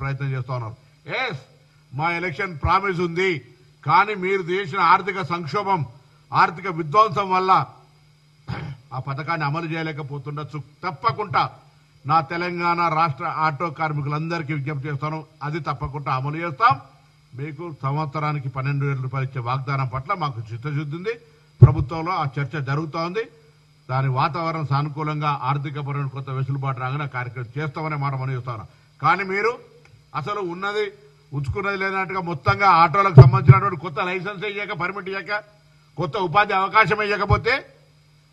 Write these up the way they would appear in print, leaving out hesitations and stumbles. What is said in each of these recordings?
ప్రయత్నం చేస్తా ఉన్నారు. ఎస్, మా ఎలక్షన్ ప్రామిస్ ఉంది, కానీ మీరు చేసిన ఆర్థిక సంక్షోభం, ఆర్థిక విధ్వంసం వల్ల ఆ పథకాన్ని అమలు చేయలేకపోతుండొచ్చు. తప్పకుండా నా తెలంగాణ రాష్ట్ర ఆటో కార్మికులందరికీ విజ్ఞప్తి చేస్తాను, అది తప్పకుండా అమలు చేస్తాం. మీకు సంవత్సరానికి 12,000 రూపాయలు ఇచ్చే వాగ్దానం పట్ల మాకు చిత్తశుద్ధి ఉంది. ప్రభుత్వంలో ఆ చర్చ జరుగుతూ ఉంది. దాని వాతావరణం సానుకూలంగా ఆర్థికపరమైన కొత్త వెసులుబాటు రాగానే కార్యక్రమం చేస్తామనే మాట మనం చేస్తాను. కానీ మీరు అసలు ఉన్నది ఉంచుకున్నది లేనట్టుగా మొత్తంగా ఆటోలకు సంబంధించినటువంటి కొత్త లైసెన్స్ ఇయ్యక, పర్మిట్ ఇయ్యక, కొత్త ఉపాధి అవకాశం ఇవ్వకపోతే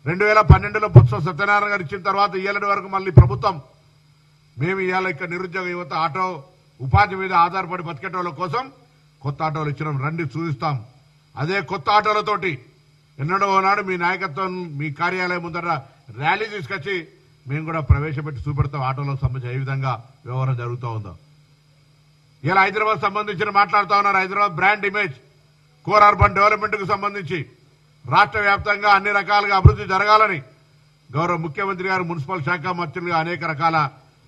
2012లో బొత్స సత్యనారాయణ గారు ఇచ్చిన తర్వాత ఇయ్యాలటి వరకు మళ్ళీ ప్రభుత్వం మేము ఇవాళ ఇక్కడ నిరుద్యోగ యువత ఆటో ఉపాధి మీద ఆధారపడి బతికేటోళ్ళ కోసం కొత్త ఆటోలు ఇచ్చినాం, రండి చూపిస్తాం. అదే కొత్త ఆటోలతోటి ఎన్నడో నాడు మీ నాయకత్వం మీ కార్యాలయం ముందర ర్యాలీ తీసుకొచ్చి మేము కూడా ప్రవేశపెట్టి చూపెడతాం ఆటోలకు సంబంధించి ఏ విధంగా వ్యవహారం జరుగుతూ ఉందో. ఇలా హైదరాబాద్ సంబంధించిన మాట్లాడుతూ ఉన్నారు. Hyderabad brand image, core urban development కు సంబంధించి రాష్ట్ర వ్యాప్తంగా అన్ని రకాలుగా అభివృద్ధి జరగాలని గౌరవ ముఖ్యమంత్రి గారు మున్సిపల్ శాఖ మంత్రులుగా అనేక రకాల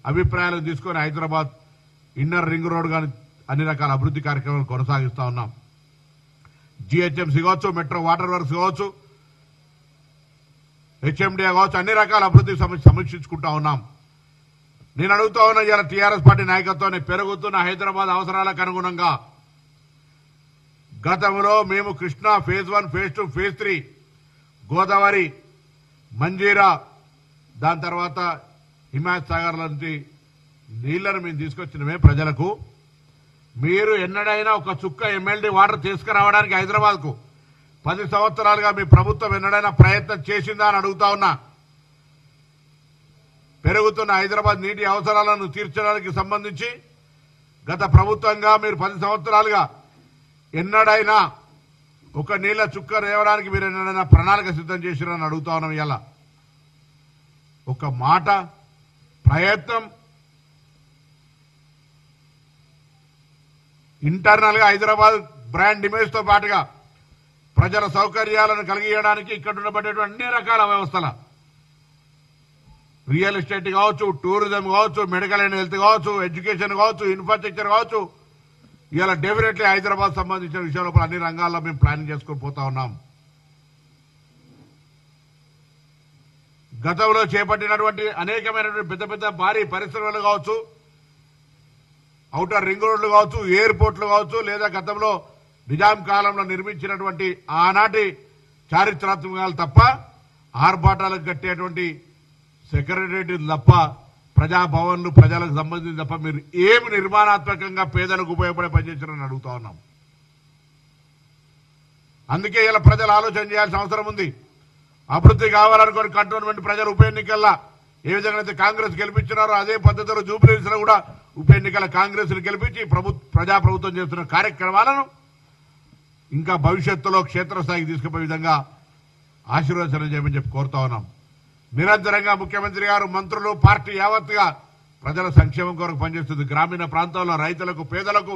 అభిప్రాయాలను తీసుకొని హైదరాబాద్ ఇన్నర్ రింగ్ రోడ్ గాని అన్ని రకాల అభివృద్ధి కార్యక్రమాలు కొనసాగిస్తా ఉన్నాం. జిహెచ్ఎంసీ కావచ్చు, మెట్రో వాటర్ వర్క్స్ కావచ్చు, హెచ్ఎండిఏ కావచ్చు, అన్ని రకాల అభివృద్ధి సమీక్షించుకుంటా ఉన్నాం. నేను అడుగుతా ఉన్నా, ఇలా టీఆర్ఎస్ పార్టీ నాయకత్వాన్ని పెరుగుతున్న హైదరాబాద్ అవసరాలకు అనుగుణంగా గతంలో మేము Krishna phase 1, phase 2, phase 3, Godavari, Manjira, దాని తర్వాత హిమాయత్ సాగర్ లాంటి నీళ్లను మేము తీసుకొచ్చినమే ప్రజలకు. మీరు ఎన్నడైనా ఒక చుక్క ఎమ్మెల్డీ వాటర్ తీసుకురావడానికి హైదరాబాద్ కు 10 సంవత్సరాలుగా మీ ప్రభుత్వం ఎన్నడైనా ప్రయత్నం చేసిందా అని అడుగుతా ఉన్నా. పెరుగుతున్న హైదరాబాద్ నీటి అవసరాలను తీర్చడానికి సంబంధించి గత ప్రభుత్వంగా మీరు 10 సంవత్సరాలుగా ఎన్నడైనా ఒక నీళ్ల చుక్క రేవడానికి మీరు ఎన్నడైనా ప్రణాళిక సిద్ధం చేసిరని అడుగుతా ఉన్నాం. ఇలా ఒక మాట, ప్రయత్నం ఇంటర్నల్ గా హైదరాబాద్ బ్రాండ్ ఇమేజ్ తో పాటుగా ప్రజల సౌకర్యాలను కలిగియడానికి ఇక్కడ ఉండబడేటువంటి అన్ని రకాల వ్యవస్థల, రియల్ ఎస్టేట్ కావచ్చు, టూరిజం కావచ్చు, మెడికల్ అండ్ హెల్త్ కావచ్చు, ఎడ్యుకేషన్ కావచ్చు, ఇన్ఫ్రాస్ట్రక్చర్ కావచ్చు, ఇలా డెఫినెట్లీ హైదరాబాద్ సంబంధించిన విషయంలో అన్ని రంగాల్లో మేము ప్లానింగ్ చేసుకొని పోతా ఉన్నాం. గతంలో చేపట్టినటువంటి అనేకమైనటువంటి పెద్ద పెద్ద భారీ పరిశ్రమలు కావచ్చు, ఔటర్ రింగ్ రోడ్లు కావచ్చు, ఎయిర్పోర్ట్లు కావచ్చు, లేదా గతంలో నిజాం కాలంలో నిర్మించినటువంటి ఆనాటి చారిత్రాత్మకాలు తప్ప ఆర్భాటాలకు కట్టేటువంటి సెక్రటరేట్ తప్ప, ప్రజాభవన్లు ప్రజలకు సంబంధించి తప్ప మీరు ఏమి నిర్మాణాత్మకంగా పేదలకు ఉపయోగపడే పనిచేశారని అడుగుతా ఉన్నాం. అందుకే ఇలా ప్రజలు ఆలోచన చేయాల్సిన అవసరం ఉంది. అభివృద్ధి కావాలనుకుని కంటోన్మెంట్ ప్రజలు ఉప ఎన్నికల్లో ఏ విధంగా అయితే కాంగ్రెస్ గెలిపించినారో అదే పద్ధతిలో జూబ్లీహిల్స్ లో కూడా ఉప ఎన్నికల కాంగ్రెస్ గెలిపించి ప్రజాప్రభుత్వం చేస్తున్న కార్యక్రమాలను ఇంకా భవిష్యత్తులో క్షేత్రస్థాయికి తీసుకుపోయే విధంగా ఆశీర్వచనం చేయమని చెప్పి కోరుతా ఉన్నాం. నిరంతరంగా ముఖ్యమంత్రి గారు, మంత్రులు, పార్టీ యావత్తుగా ప్రజల సంక్షేమం కొరకు పనిచేస్తుంది. గ్రామీణ ప్రాంతాల్లో రైతులకు, పేదలకు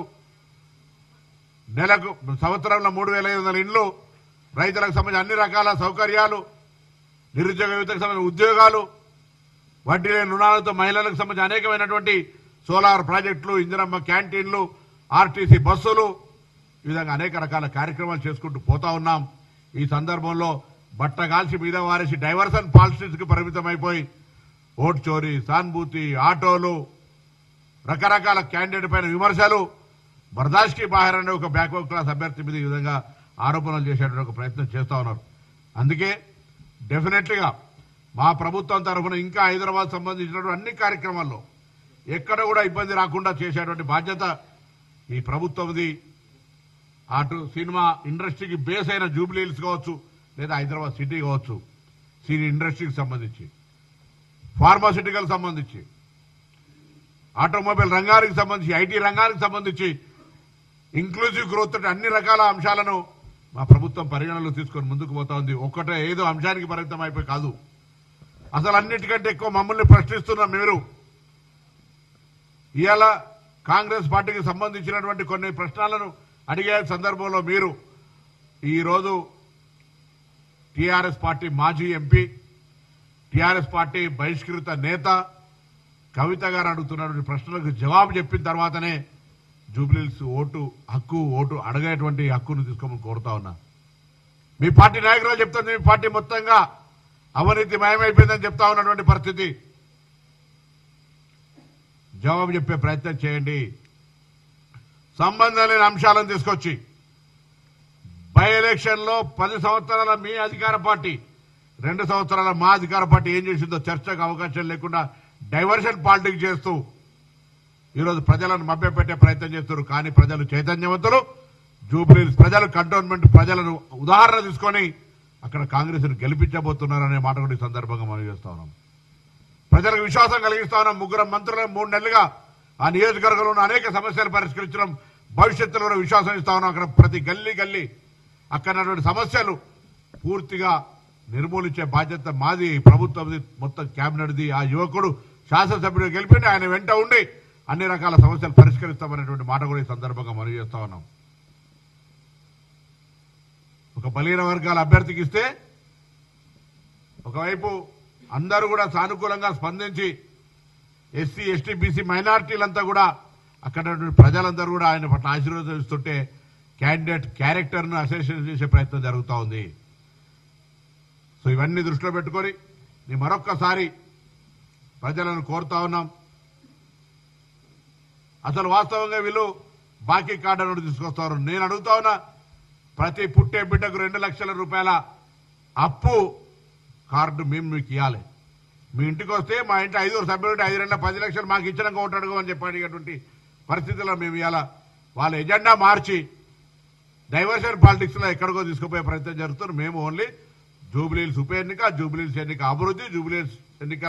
నెలకు సంవత్సరంలో 3,500 ఇండ్లు, రైతులకు సంబంధించిన అన్ని రకాల సౌకర్యాలు, నిరుద్యోగ యువతకు సంబంధించిన ఉద్యోగాలు, వడ్డీ లేని రుణాలతో మహిళలకు సంబంధించిన అనేకమైనటువంటి సోలార్ ప్రాజెక్టులు, ఇందిరమ్మ క్యాంటీన్లు, ఆర్టీసీ బస్సులు, ఈ విధంగా అనేక రకాల కార్యక్రమాలు చేసుకుంటూ పోతా ఉన్నాం. ఈ సందర్భంలో బట్ట కాల్చి మీద వారేసి డైవర్షన్ పాలిటిక్స్ కి పరిమితం అయిపోయి ఓటు చోరీ, సానుభూతి, ఆటోలు, రకరకాల క్యాండిడేట్ పైన విమర్శలు, బర్దాష్కి బాహర్ అనే ఒక బ్యాక్వర్డ్ క్లాస్ అభ్యర్థి మీద ఈ విధంగా ఆరోపణలు చేసేటువంటి ఒక ప్రయత్నం చేస్తా ఉన్నారు. అందుకే డెఫినెట్లీగా మా ప్రభుత్వం తరఫున ఇంకా హైదరాబాద్ సంబంధించినటువంటి అన్ని కార్యక్రమాల్లో ఎక్కడ కూడా ఇబ్బంది రాకుండా చేసేటువంటి బాధ్యత ఈ ప్రభుత్వంది. అటు సినిమా ఇండస్ట్రీకి బేస్ అయిన జూబ్లీహిల్స్ కావచ్చు, లేదా హైదరాబాద్ సిటీ కావచ్చు, సినీ ఇండస్ట్రీకి సంబంధించి, ఫార్మాసిటికల్ సంబంధించి, ఆటోమొబైల్ రంగానికి సంబంధించి, ఐటీ రంగానికి సంబంధించి ఇంక్లూజివ్ గ్రోత్ అన్ని రకాల అంశాలను మా ప్రభుత్వం పరిగణనలో తీసుకొని ముందుకు పోతా ఉంది. ఒక్కటే ఏదో అంశానికి పరిమితం అయిపోయి కాదు, అసలు అన్నిటికంటే ఎక్కువ మమ్మల్ని ప్రశ్నిస్తున్న మీరు ఇవాళ కాంగ్రెస్ పార్టీకి సంబంధించినటువంటి కొన్ని ప్రశ్నలను అడిగే సందర్భంలో మీరు ఈరోజు టీఆర్ఎస్ పార్టీ మాజీ ఎంపీ, టీఆర్ఎస్ పార్టీ బహిష్కృత నేత, కవిత గారు అడుగుతున్నటువంటి ప్రశ్నలకు జవాబు చెప్పిన తర్వాతనే జూబ్లీహిల్స్ ఓటు అడగేటువంటి హక్కును తీసుకోమని కోరుతా ఉన్నా. మీ పార్టీ నాయకులు చెప్తుంది మీ పార్టీ మొత్తంగా అవినీతి మయమైపోయిందని చెప్తా ఉన్నటువంటి పరిస్థితి. జవాబు చెప్పే ప్రయత్నం చేయండి. సంబంధం లేని అంశాలను తీసుకొచ్చి బై ఎలక్షన్ లో 10 సంవత్సరాల మీ అధికార పార్టీ 2 సంవత్సరాల మా అధికార పార్టీ ఏం చేసిందో చర్చకు అవకాశం లేకుండా డైవర్షన్ పాలిటిక్స్ చేస్తూ ఈరోజు ప్రజలను మభ్యపెట్టే ప్రయత్నం చేస్తున్నారు. కానీ ప్రజలు చైతన్యవంతులు. జూబ్లీహిల్స్ ప్రజలు కంటోన్మెంట్ ప్రజలను ఉదాహరణ తీసుకొని అక్కడ కాంగ్రెస్ ను గెలిపించబోతున్నారనే మాట కూడా ఈ సందర్భంగా మనం చేస్తా ఉన్నాం. ప్రజలకు విశ్వాసం కలిగిస్తా ఉన్నాం. 3 మంత్రులు 3 నెలలుగా ఆ నియోజకవర్గంలో ఉన్న అనేక సమస్యలు పరిష్కరించడం, భవిష్యత్తులో కూడా విశ్వాసం ఇస్తా ఉన్నాం. అక్కడ ప్రతి గల్లీ అక్కడ సమస్యలు పూర్తిగా నిర్మూలించే బాధ్యత మాది, ప్రభుత్వంది, మొత్తం క్యాబినెట్ది. ఆ యువకుడు శాసనసభ్యుడు గెలిపిండి ఆయన వెంట ఉండి అన్ని రకాల సమస్యలు పరిష్కరిస్తామనేటువంటి మాట కూడా ఈ సందర్భంగా మనం చేస్తా ఉన్నాం. ఒక బలహీన వర్గాల అభ్యర్థికి ఇస్తే ఒకవైపు అందరూ కూడా సానుకూలంగా స్పందించి ఎస్సీ ఎస్టీ బీసీ మైనారిటీలంతా కూడా అక్కడ ప్రజలందరూ కూడా ఆయన పట్ల ఆశీర్వదిస్తుంటే క్యాండిడేట్ క్యారెక్టర్ ను అసోసియేషన్ చేసే ప్రయత్నం జరుగుతూ ఉంది. సో ఇవన్నీ దృష్టిలో పెట్టుకొని నేను మరొక్కసారి ప్రజలను కోరుతా ఉన్నాం. అసలు వాస్తవంగా వీళ్ళు బాకీ కార్డు తీసుకొస్తారు. నేను అడుగుతా ఉన్నా, ప్రతి పుట్టే బిడ్డకు 2 లక్షల రూపాయల అప్పు కార్డు మేము మీకు ఇవ్వాలి. మీ ఇంటికి వస్తే మా ఇంటి 5 సభ్యులు 5 10 లక్షలు మాకు ఇచ్చినాక ఉంటాడు అని చెప్పేటువంటి పరిస్థితుల్లో మేము ఇవ్వాలా. వాళ్ళ ఎజెండా మార్చి డైవర్షన్ పాలిటిక్స్ లో ఎక్కడికో తీసుకుపోయే ప్రయత్నం జరుగుతున్నారు. మేము ఓన్లీ జూబ్లీహిల్స్ ఉప ఎన్నిక, జూబ్లీహిల్స్ ఎన్నిక అభివృద్ధి, జూబ్లీహిల్స్ ఎన్నిక